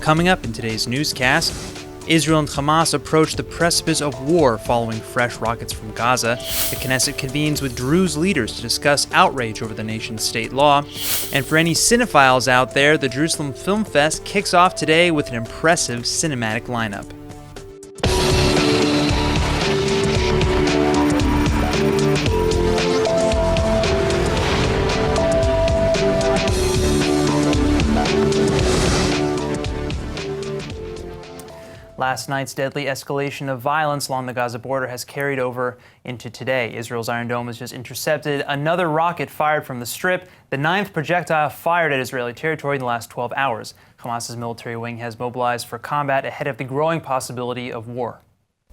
Coming up in today's newscast, Israel and Hamas approach the precipice of war following fresh rockets from Gaza. The Knesset convenes with Druze leaders to discuss outrage over the nation's state law. And for any cinephiles out there, the Jerusalem Film Fest kicks off today with an impressive cinematic lineup. Last night's deadly escalation of violence along the Gaza border has carried over into today. Israel's Iron Dome has just intercepted another rocket fired from the Strip, the 9th projectile fired at Israeli territory in the last 12 hours. Hamas's military wing has mobilized for combat ahead of the growing possibility of war.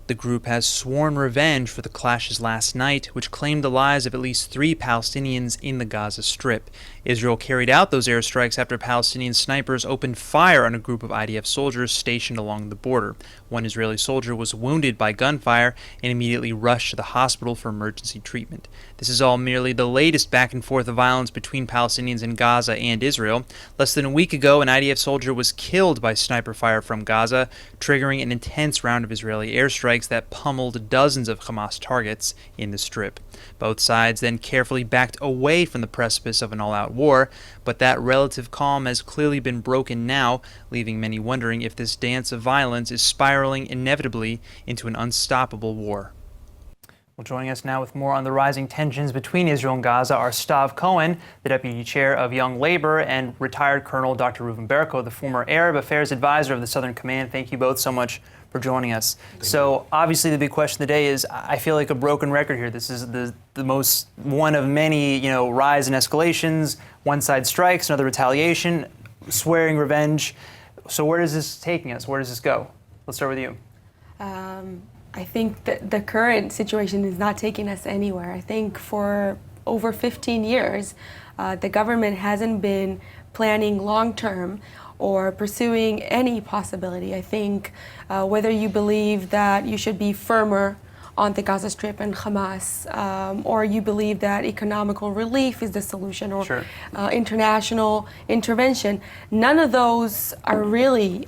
The group has sworn revenge for the clashes last night, which claimed the lives of at least 3 Palestinians in the Gaza Strip. Israel carried out those airstrikes after Palestinian snipers opened fire on a group of IDF soldiers stationed along the border. One Israeli soldier was wounded by gunfire and immediately rushed to the hospital for emergency treatment. This is all merely the latest back and forth of violence between Palestinians in Gaza and Israel. Less than a week ago, an IDF soldier was killed by sniper fire from Gaza, triggering an intense round of Israeli airstrikes that pummeled dozens of Hamas targets in the Strip. Both sides then carefully backed away from the precipice of an all-out war, but that relative calm has clearly been broken now, leaving many wondering if this dance of violence is spiraling inevitably into an unstoppable war. Well, joining us now with more on the rising tensions between Israel and Gaza are Stav Cohen, the Deputy Chair of Young Labor, and retired Colonel Dr. Reuven Berko, the former Arab Affairs Advisor of the Southern Command. Thank you both so much for joining us. So obviously the big question of the day is, I feel like a broken record here. This is the most, one of many, rise in escalations. One side strikes, another retaliation, swearing revenge. So where is this taking us? Where does this go? Let's start with you. I think that the current situation is not taking us anywhere. I think for over 15 years, the government hasn't been planning long-term or pursuing any possibility. I think whether you believe that you should be firmer on the Gaza Strip and Hamas, or you believe that economical relief is the solution, or Sure. International intervention, none of those are really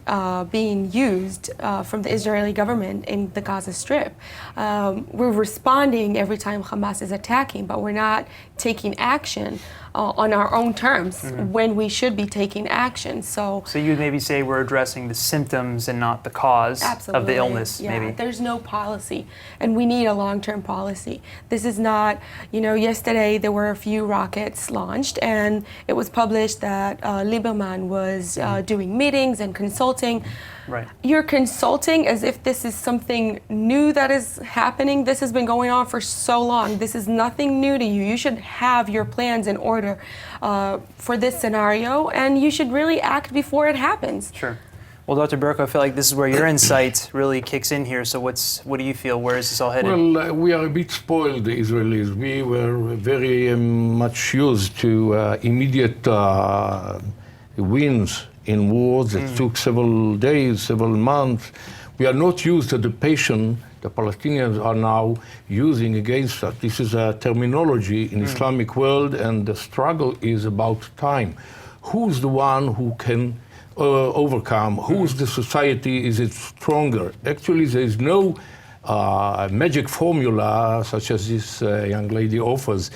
being used from the Israeli government in the Gaza Strip. We're responding every time Hamas is attacking, but we're not taking action on our own terms when we should be taking action. So you'd maybe say we're addressing the symptoms and not the cause of the illness, yeah, maybe. There's no policy, and we need a long-term policy. This is not, yesterday there were a few rockets launched, and it was published that Lieberman was doing meetings and consulting. Right. You're consulting as if this is something new that is happening. This has been going on for so long. This is nothing new to you. You should have your plans in order for this scenario, and you should really act before it happens. Sure. Well, Dr. Berko, I feel like this is where your insight really kicks in here. So what do you feel? Where is this all headed? Well, we are a bit spoiled, the Israelis. We were very much used to immediate wins in wars that took several days, several months. We are not used to the patience the Palestinians are now using against us. This is a terminology in Islamic world, and the struggle is about time. Who's the one who can overcome? Who's the society? Is it stronger? Actually, there is no magic formula such as this young lady offers.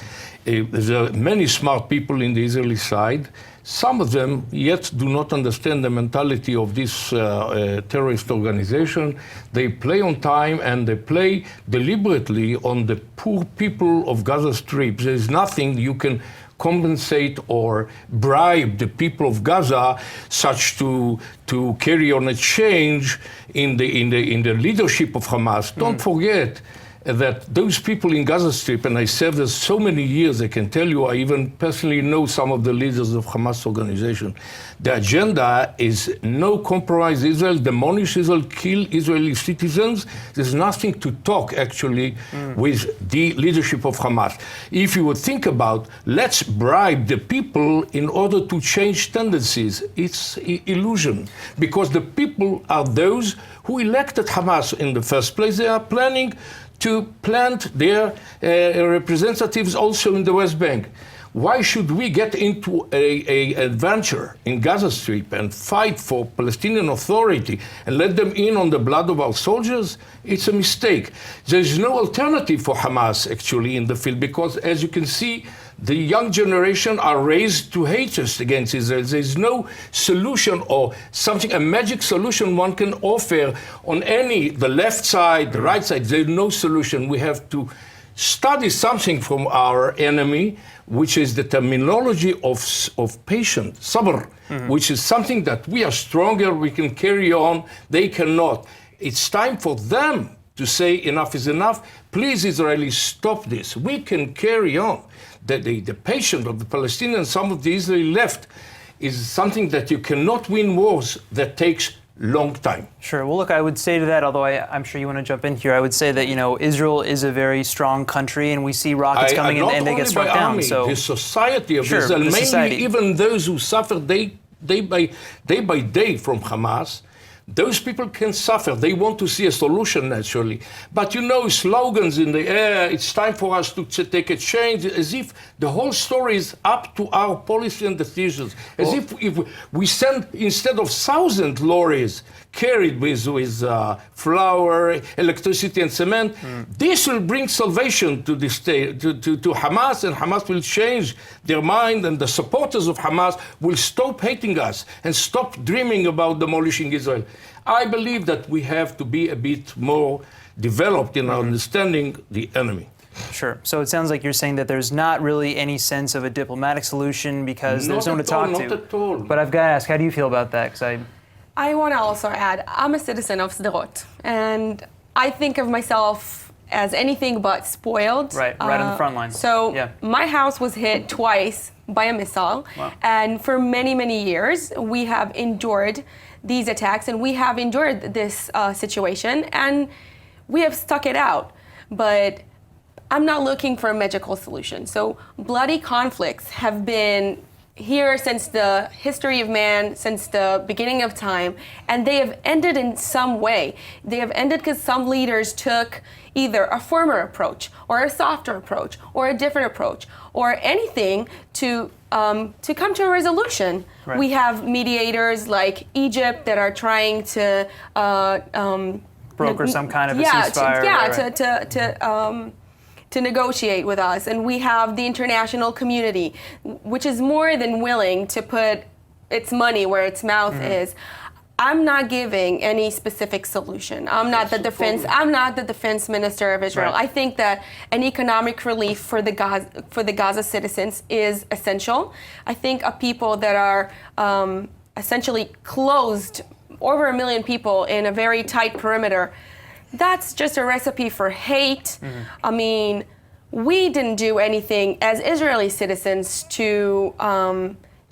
There are many smart people in the Israeli side. Some of them yet do not understand the mentality of this terrorist organization. They play on time, and they play deliberately on the poor people of Gaza Strip. There is nothing you can compensate or bribe the people of Gaza such to carry on a change in the leadership of Hamas. Don't forget that those people in Gaza Strip, and I served there so many years, I can tell you, I even personally know some of the leaders of Hamas organization. The agenda is no compromise Israel, demolish Israel, kill Israeli citizens. There's nothing to talk, actually, with the leadership of Hamas. If you would think about, let's bribe the people in order to change tendencies, it's illusion. Because the people are those who elected Hamas in the first place. They are planning to plant their representatives also in the West Bank. Why should we get into a adventure in Gaza Strip and fight for Palestinian Authority and let them in on the blood of our soldiers? It's a mistake. There's no alternative for Hamas actually in the field because, as you can see, the young generation are raised to hatred against Israel. There's no solution or something, a magic solution one can offer on the left side, the right side. There's no solution. We have to study something from our enemy, which is the terminology of patient, sabr, which is something that we are stronger, we can carry on, they cannot. It's time for them to say enough is enough. Please, Israelis, stop this. We can carry on. The patient of the Palestinians, some of the Israeli left, is something that you cannot win wars that takes long time. Sure. Well, look, I would say to that, although I'm sure you want to jump in here, I would say that, Israel is a very strong country, and we see rockets coming in and they get struck down. Army, so the society of sure, Israel, mainly society. even those who suffer day by day from Hamas, those people can suffer. They want to see a solution, naturally. But slogans in the air, it's time for us to take a change, as if the whole story is up to our policy and decisions. As if we send, instead of 1,000 lorries carried with flour, electricity, and cement, this will bring salvation to the state, to Hamas, and Hamas will change their mind, and the supporters of Hamas will stop hating us and stop dreaming about demolishing Israel. I believe that we have to be a bit more developed in our understanding the enemy. Sure. So it sounds like you're saying that there's not really any sense of a diplomatic solution because there's no one to talk to. Not at all. But I've got to ask, how do you feel about that? Because I want to also add, I'm a citizen of Sderot, and I think of myself as anything but spoiled. Right on the front line. So yeah. My house was hit twice by a missile, wow. And for many, many years, we have endured these attacks, and we have endured this situation, and we have stuck it out. But I'm not looking for a magical solution. So bloody conflicts have been here since the history of man, since the beginning of time, and they have ended in some way. They have ended because some leaders took either a firmer approach or a softer approach or a different approach or anything to come to a resolution. Right. We have mediators like Egypt that are trying to broker some kind of a ceasefire. To negotiate with us, and we have the international community, which is more than willing to put its money where its mouth is. I'm not giving any specific solution. I'm not the defense minister of Israel. Right. I think that an economic relief for the Gaza citizens is essential. I think of people that are essentially closed, over 1 million people in a very tight perimeter. That's just a recipe for hate. I mean, we didn't do anything as Israeli citizens to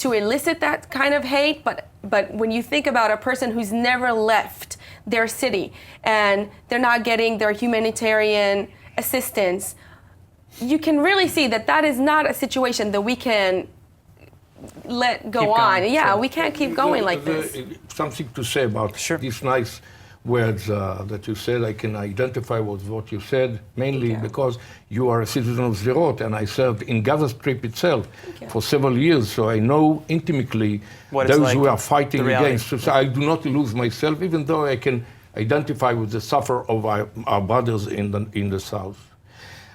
elicit that kind of hate. But when you think about a person who's never left their city and they're not getting their humanitarian assistance, you can really see that is not a situation that we can let go on. Yeah, we can't keep going like this. Something to say about these nice words that you said. I can identify with what you said, mainly because you are a citizen of Sderot, and I served in Gaza Strip itself for several years, so I know intimately those who are fighting against. So I do not lose myself, even though I can identify with the suffer of our brothers in the south.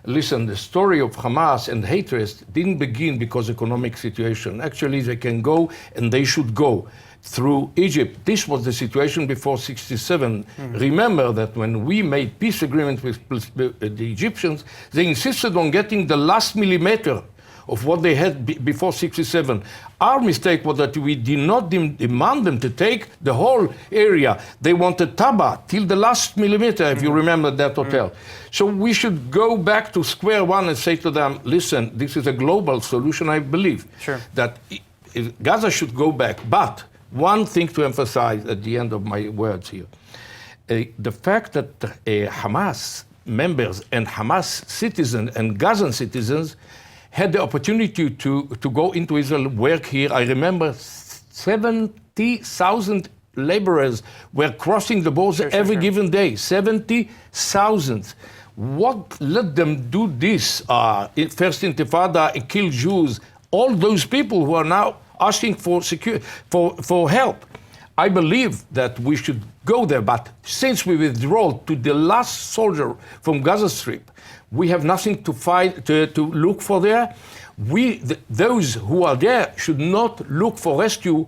Listen, the story of Hamas and hatred didn't begin because economic situation. Actually, they can go, and they should go through Egypt. This was the situation before 1967. Remember that when we made peace agreements with the Egyptians, they insisted on getting the last millimeter of what they had before 1967. Our mistake was that we did not demand them to take the whole area. They wanted Taba till the last millimeter, if you remember that hotel. So we should go back to square one and say to them, listen, this is a global solution, I believe. That Gaza should go back. But one thing to emphasize at the end of my words here. The fact that Hamas members and Hamas citizens and Gazan citizens had the opportunity to go into Israel, work here. I remember 70,000 laborers were crossing the border every given day. 70,000. What let them do this? First Intifada, kill Jews all those people who are now asking for help. I believe that we should go there, but since we withdraw to the last soldier from Gaza Strip, we have nothing to find, to look for there. Those who are there should not look for rescue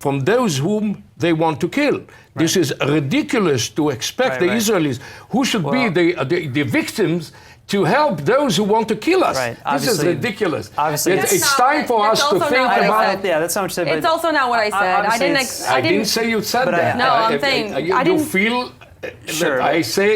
from those whom they want to kill. Right. This is ridiculous to expect the Israelis, who should be the victims, to help those who want to kill us. Right. This is ridiculous. Obviously, it's time for us to think about. Yeah, that's not what you said. It's also not what I said. I didn't say you said that. No, I'm saying you feel that I say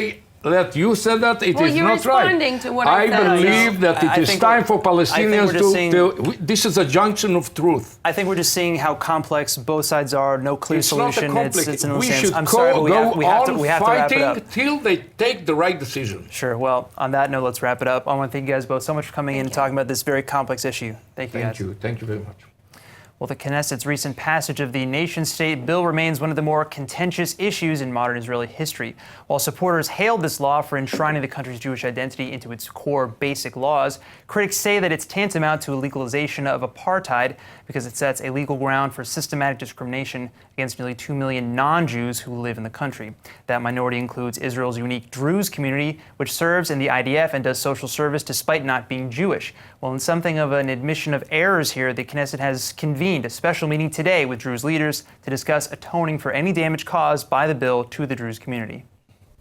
that you said that it is not right. Responding to what I said. I believe that it is time for Palestinians to. This is a junction of truth. I think we're just seeing how complex both sides are. No clear solution. It's an we should I'm sorry, but we have to wrap it up till they take the right decision. Sure. Well, on that note, let's wrap it up. I want to thank you guys both so much for coming in and talking about this very complex issue. Thank you, guys. Thank you very much. Well, the Knesset's recent passage of the nation-state bill remains one of the more contentious issues in modern Israeli history. While supporters hailed this law for enshrining the country's Jewish identity into its core basic laws, critics say that it's tantamount to a legalization of apartheid because it sets a legal ground for systematic discrimination against nearly 2 million non-Jews who live in the country. That minority includes Israel's unique Druze community, which serves in the IDF and does social service despite not being Jewish. Well, in something of an admission of errors here, the Knesset has convened a special meeting today with Druze leaders to discuss atoning for any damage caused by the bill to the Druze community.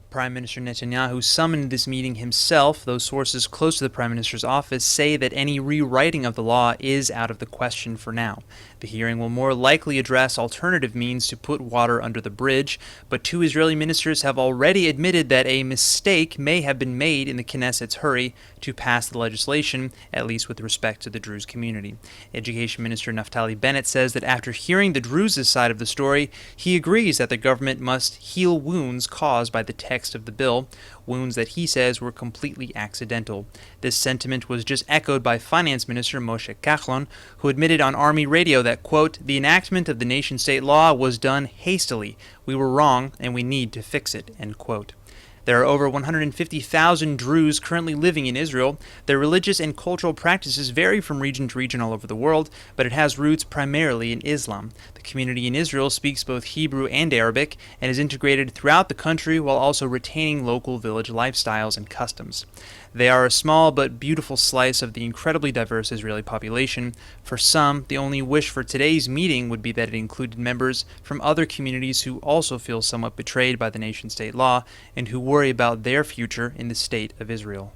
Prime Minister Netanyahu summoned this meeting himself, though sources close to the Prime Minister's office say that any rewriting of the law is out of the question for now. The hearing will more likely address alternative means to put water under the bridge, but two Israeli ministers have already admitted that a mistake may have been made in the Knesset's hurry to pass the legislation, at least with respect to the Druze community. Education Minister Naftali Bennett says that after hearing the Druze's side of the story, he agrees that the government must heal wounds caused by the text of the bill, wounds that he says were completely accidental. This sentiment was just echoed by Finance Minister Moshe Kachlon, who admitted on Army radio that, quote, "The enactment of the nation-state law was done hastily. We were wrong, and we need to fix it," end quote. There are over 150,000 Druze currently living in Israel. Their religious and cultural practices vary from region to region all over the world, but it has roots primarily in Islam. The community in Israel speaks both Hebrew and Arabic and is integrated throughout the country while also retaining local village lifestyles and customs. They are a small but beautiful slice of the incredibly diverse Israeli population. For some, the only wish for today's meeting would be that it included members from other communities who also feel somewhat betrayed by the nation-state law and who worry about their future in the state of Israel.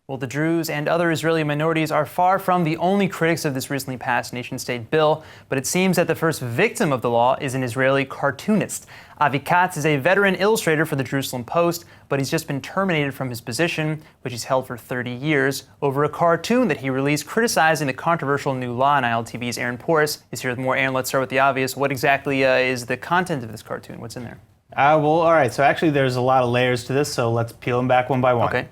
Well, the Druze and other Israeli minorities are far from the only critics of this recently passed nation-state bill, but it seems that the first victim of the law is an Israeli cartoonist. Avi Katz is a veteran illustrator for the Jerusalem Post, but he's just been terminated from his position, which he's held for 30 years, over a cartoon that he released criticizing the controversial new law. And ILTV's Aaron Porras is here with more. Aaron, let's start with the obvious. What exactly is the content of this cartoon? What's in there? Well, all right. So actually, there's a lot of layers to this, so let's peel them back one by one. Okay.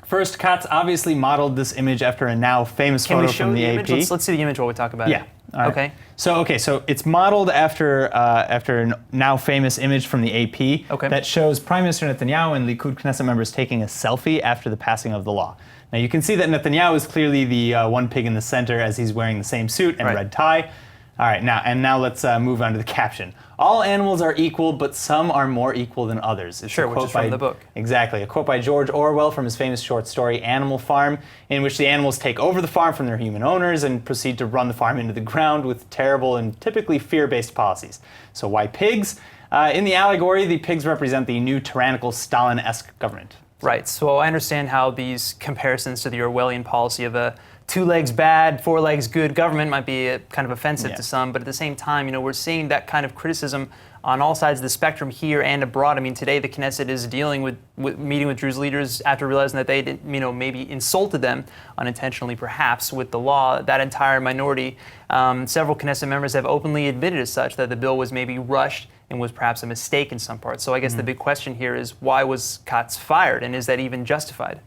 First, Katz obviously modeled this image after a now famous photo from the AP. Let's see the image while we talk about it. Yeah. All right. Okay. So it's modeled after a now famous image from the AP that shows Prime Minister Netanyahu and Likud Knesset members taking a selfie after the passing of the law. Now you can see that Netanyahu is clearly the one pig in the center as he's wearing the same suit and red tie. All right, now let's move on to the caption. All animals are equal, but some are more equal than others. It's which is from the book. Exactly. A quote by George Orwell from his famous short story Animal Farm, in which the animals take over the farm from their human owners and proceed to run the farm into the ground with terrible and typically fear-based policies. So why pigs? In the allegory, the pigs represent the new tyrannical Stalin-esque government. Right. So I understand how these comparisons to the Orwellian policy of a 2 legs bad, 4 legs good government might be kind of offensive to some, but at the same time, we're seeing that kind of criticism on all sides of the spectrum here and abroad. I mean, today the Knesset is dealing with meeting with Druze leaders after realizing that they didn't, maybe insulted them unintentionally, perhaps, with the law. That entire minority, several Knesset members have openly admitted as such that the bill was maybe rushed and was perhaps a mistake in some parts. So I guess the big question here is, why was Katz fired, and is that even justified?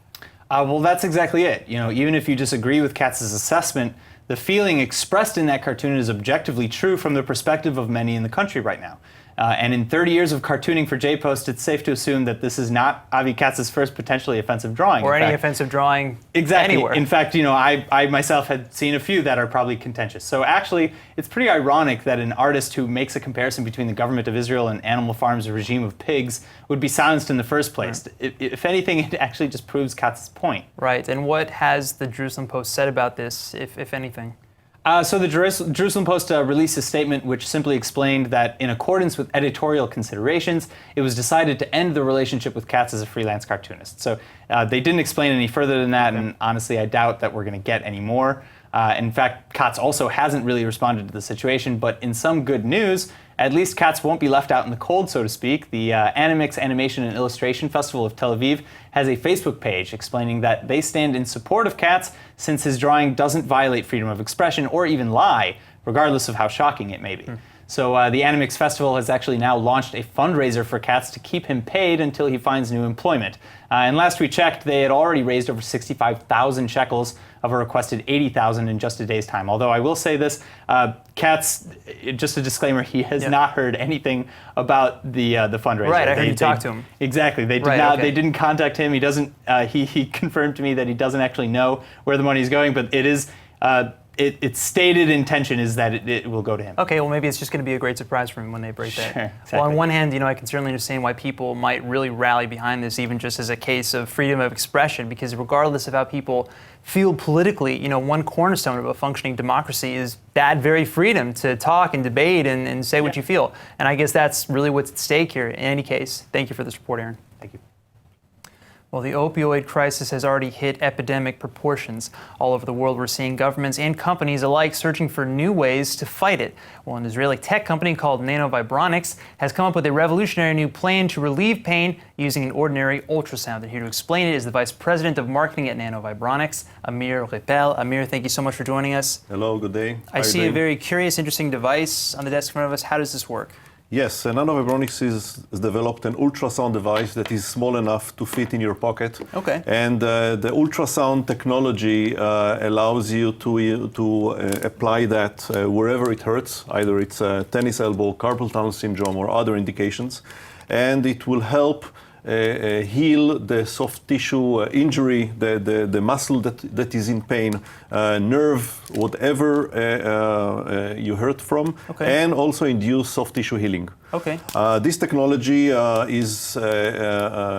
Well, that's exactly it. Even if you disagree with Katz's assessment, the feeling expressed in that cartoon is objectively true from the perspective of many in the country right now. And in 30 years of cartooning for J-Post, it's safe to assume that this is not Avi Katz's first potentially offensive drawing. Or any offensive drawing anywhere. In fact, I myself had seen a few that are probably contentious. So actually, it's pretty ironic that an artist who makes a comparison between the government of Israel and Animal Farm's regime of pigs would be silenced in the first place. If anything, it actually just proves Katz's point. Right. And what has the Jerusalem Post said about this, if anything? So the Jerusalem Post released a statement which simply explained that in accordance with editorial considerations, it was decided to end the relationship with Katz as a freelance cartoonist. So they didn't explain any further than that, and honestly, I doubt that we're going to get any more. In fact, Katz also hasn't really responded to the situation, but in some good news, at least Katz won't be left out in the cold, so to speak. The Animix Animation and Illustration Festival of Tel Aviv has a Facebook page explaining that they stand in support of Katz since his drawing doesn't violate freedom of expression or even lie, regardless of how shocking it may be. So the Animix Festival has actually now launched a fundraiser for Katz to keep him paid until he finds new employment. And last we checked, they had already raised over 65,000 shekels of a requested 80,000 in just a day's time. Although I will say this, Katz, just a disclaimer, he has not heard anything about the fundraiser. Right, I heard you talk to him. Exactly, they did not. Okay. They didn't contact him. He doesn't. He confirmed to me that he doesn't actually know where the money is going, but it is. Its stated intention is that it will go to him. Okay, well maybe it's just going to be a great surprise for him when they break that. Sure, exactly. Well, on one hand, I can certainly understand why people might really rally behind this, even just as a case of freedom of expression, because regardless of how people feel politically, one cornerstone of a functioning democracy is that very freedom to talk and debate and say what you feel. And I guess that's really what's at stake here. In any case, thank you for this report, Aaron. Thank you. Well, the opioid crisis has already hit epidemic proportions. All over the world, we're seeing governments and companies alike searching for new ways to fight it. Well, an Israeli tech company called Nanovibronics has come up with a revolutionary new plan to relieve pain using an ordinary ultrasound. And here to explain it is the Vice President of Marketing at Nanovibronics, Amir Repel. Amir, thank you so much for joining us. Hello, good day. I see a very curious, interesting device on the desk in front of us. How does this work? Yes, Nanovibronics has developed an ultrasound device that is small enough to fit in your pocket. Okay. And the ultrasound technology allows you to apply that wherever it hurts, either it's tennis elbow, carpal tunnel syndrome, or other indications. And it will help heal the soft tissue injury, the muscle that is in pain, nerve, whatever you hurt from, and also induce soft tissue healing. Okay. This technology is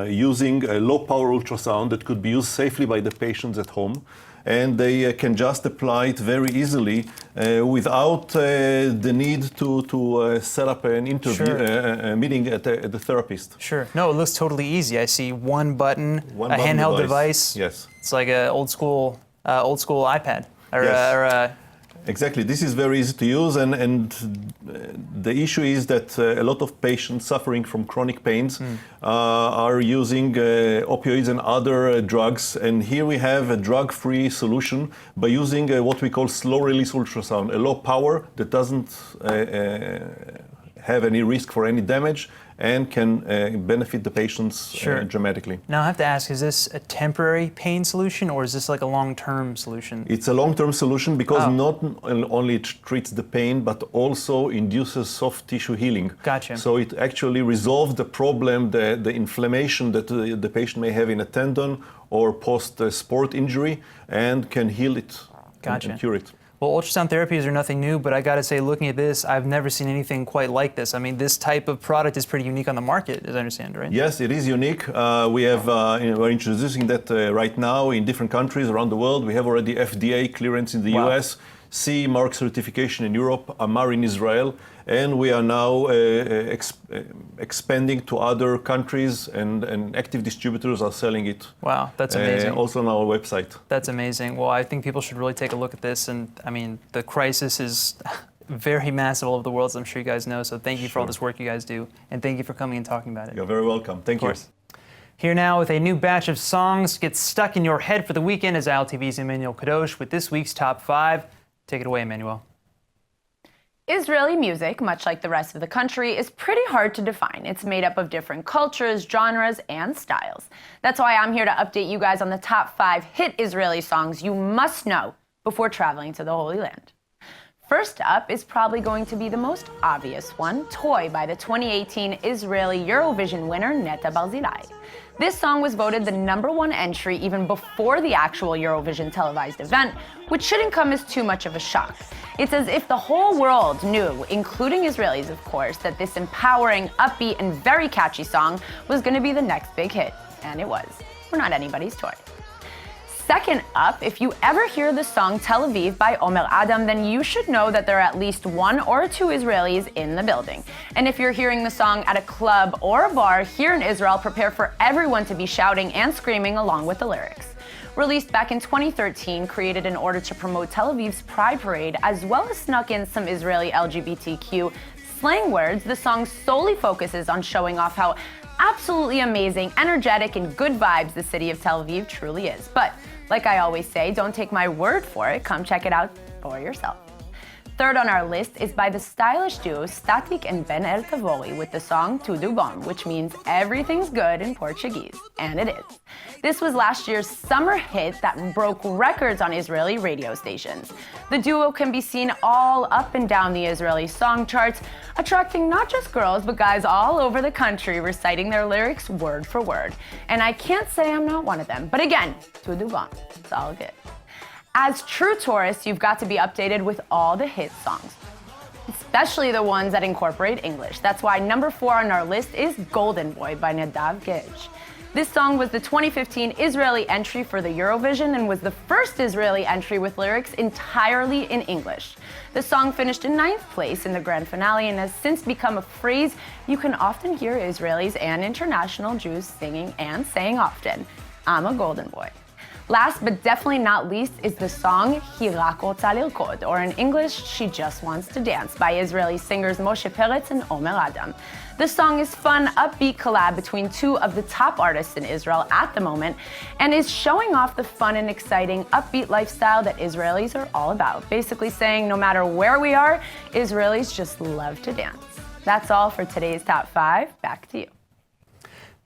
using a low power ultrasound that could be used safely by the patients at home. And they can just apply it very easily without the need to set up an interview, a meeting at the therapist. Sure. No, it looks totally easy. I see one button, a handheld device. Yes. It's like an old school iPad. Exactly. This is very easy to use, and the issue is that a lot of patients suffering from chronic pains are using opioids and other drugs, and here we have a drug-free solution by using what we call slow-release ultrasound, a low power that doesn't have any risk for any damage and can benefit the patients dramatically. Now I have to ask, is this a temporary pain solution or is this like a long-term solution? It's a long-term solution because not only it treats the pain but also induces soft tissue healing. Gotcha. So it actually resolves the problem, the inflammation that the patient may have in a tendon or post-sport injury, and can heal it and cure it. Well, ultrasound therapies are nothing new, but I got to say, looking at this, I've never seen anything quite like this. I mean, this type of product is pretty unique on the market, as I understand, right? Yes, it is unique. We're introducing that right now in different countries around the world. We have already FDA clearance in the US, CE mark certification in Europe, AMAR in Israel, and we are now expanding to other countries, and active distributors are selling it. Wow, that's amazing. Also on our website. That's amazing. Well, I think people should really take a look at this, and I mean, the crisis is very massive all over the world, as I'm sure you guys know, so thank you for all this work you guys do, and thank you for coming and talking about it. You're very welcome. Thank you. Here now with a new batch of songs get stuck in your head for the weekend is ILTV's Emmanuel Kadosh with this week's Top 5. Take it away, Emmanuel. Israeli music, much like the rest of the country, is pretty hard to define. It's made up of different cultures, genres, and styles. That's why I'm here to update you guys on the top 5 hit Israeli songs you must know before traveling to the Holy Land. First up is probably going to be the most obvious one, Toy by the 2018 Israeli Eurovision winner Netta Barzilai. This song was voted the #1 entry even before the actual Eurovision televised event, which shouldn't come as too much of a shock. It's as if the whole world knew, including Israelis of course, that this empowering, upbeat, and very catchy song was going to be the next big hit. And it was. We're not anybody's toy. Second up, if you ever hear the song Tel Aviv by Omer Adam, then you should know that there are at least 1 or 2 Israelis in the building. And if you're hearing the song at a club or a bar here in Israel, prepare for everyone to be shouting and screaming along with the lyrics. Released back in 2013, created in order to promote Tel Aviv's Pride Parade, as well as snuck in some Israeli LGBTQ slang words, the song solely focuses on showing off how absolutely amazing, energetic, and good vibes the city of Tel Aviv truly is. But like I always say, don't take my word for it, come check it out for yourself. Third on our list is by the stylish duo Static and Ben El Tavori with the song Tudo Bom, which means everything's good in Portuguese, and it is. This was last year's summer hit that broke records on Israeli radio stations. The duo can be seen all up and down the Israeli song charts, attracting not just girls, but guys all over the country reciting their lyrics word for word. And I can't say I'm not one of them, but again, Tudo Bom, it's all good. As true tourists, you've got to be updated with all the hit songs, especially the ones that incorporate English. That's why #4 on our list is Golden Boy by Nadav Gage. This song was the 2015 Israeli entry for the Eurovision and was the first Israeli entry with lyrics entirely in English. The song finished in 9th place in the grand finale and has since become a phrase you can often hear Israelis and international Jews singing and saying often, "I'm a golden boy." Last but definitely not least is the song Hi Rak Rotza Lirkod, or in English, She Just Wants to Dance, by Israeli singers Moshe Peretz and Omer Adam. The song is fun, upbeat collab between 2 of the top artists in Israel at the moment, and is showing off the fun and exciting, upbeat lifestyle that Israelis are all about. Basically saying no matter where we are, Israelis just love to dance. That's all for today's Top 5. Back to you.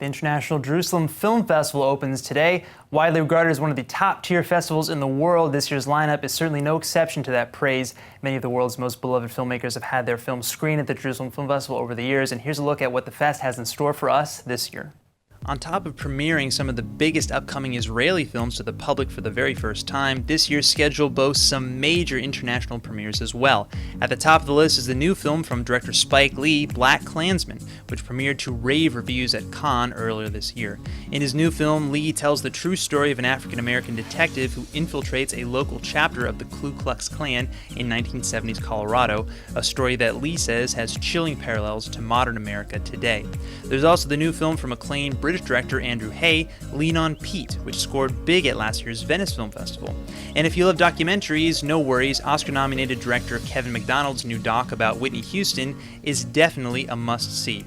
The International Jerusalem Film Festival opens today. Widely regarded as one of the top-tier festivals in the world, this year's lineup is certainly no exception to that praise. Many of the world's most beloved filmmakers have had their films screened at the Jerusalem Film Festival over the years, and here's a look at what the fest has in store for us this year. On top of premiering some of the biggest upcoming Israeli films to the public for the very first time, this year's schedule boasts some major international premieres as well. At the top of the list is the new film from director Spike Lee, Black Klansman, which premiered to rave reviews at Cannes earlier this year. In his new film, Lee tells the true story of an African-American detective who infiltrates a local chapter of the Ku Klux Klan in 1970s Colorado, a story that Lee says has chilling parallels to modern America today. There's also the new film from acclaimed British director Andrew Hay, Lean on Pete, which scored big at last year's Venice Film Festival. And if you love documentaries, no worries, Oscar-nominated director Kevin McDonald's new doc about Whitney Houston is definitely a must-see.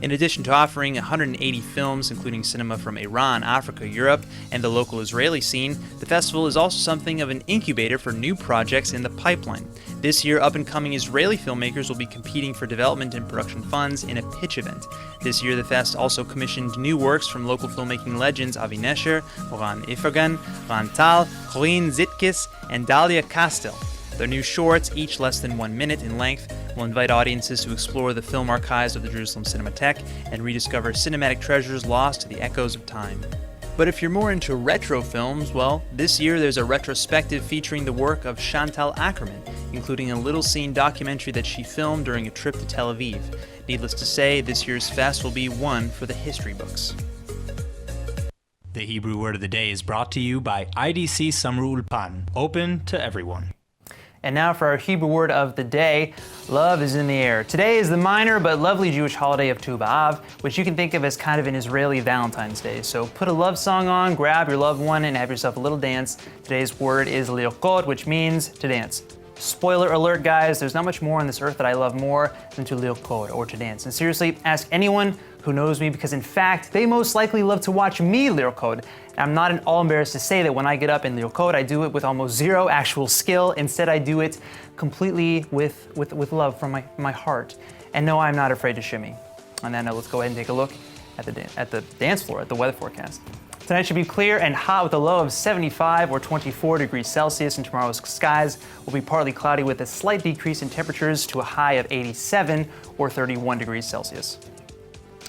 In addition to offering 180 films, including cinema from Iran, Africa, Europe, and the local Israeli scene, the festival is also something of an incubator for new projects in the pipeline. This year, up-and-coming Israeli filmmakers will be competing for development and production funds in a pitch event. This year, the fest also commissioned new works from local filmmaking legends Avi Nesher, Moran Ifergan, Ran Tal, Corinne Zitkis, and Dalia Kastel. Their new shorts, each less than 1 minute in length, will invite audiences to explore the film archives of the Jerusalem Cinematheque and rediscover cinematic treasures lost to the echoes of time. But if you're more into retro films, well, this year there's a retrospective featuring the work of Chantal Ackerman, including a little-scene documentary that she filmed during a trip to Tel Aviv. Needless to say, this year's fest will be one for the history books. The Hebrew word of the day is brought to you by IDC Summer Ulpan, open to everyone. And now for our Hebrew word of the day, love is in the air. Today is the minor but lovely Jewish holiday of Tu B'Av, which you can think of as kind of an Israeli Valentine's Day. So put a love song on, grab your loved one, and have yourself a little dance. Today's word is lirkod, which means to dance. Spoiler alert, guys, there's not much more on this earth that I love more than to lirkod, or to dance. And seriously, ask anyone who knows me, because in fact, they most likely love to watch me lirkod. I'm not at all embarrassed to say that when I get up in lirkod, I do it with almost zero actual skill. Instead, I do it completely with love from my heart. And no, I'm not afraid to shimmy. On that note, let's go ahead and take a look at the dance floor, at the weather forecast. Tonight should be clear and hot with a low of 75 or 24 degrees Celsius, and tomorrow's skies will be partly cloudy with a slight decrease in temperatures to a high of 87 or 31 degrees Celsius.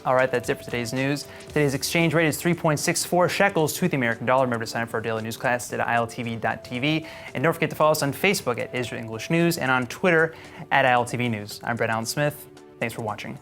All right, that's it for today's news. Today's exchange rate is 3.64 shekels to the American dollar. Remember to sign up for our daily newscast at iltv.tv. And don't forget to follow us on Facebook at Israel English News and on Twitter at ILTV News. I'm Brett Allen Smith. Thanks for watching.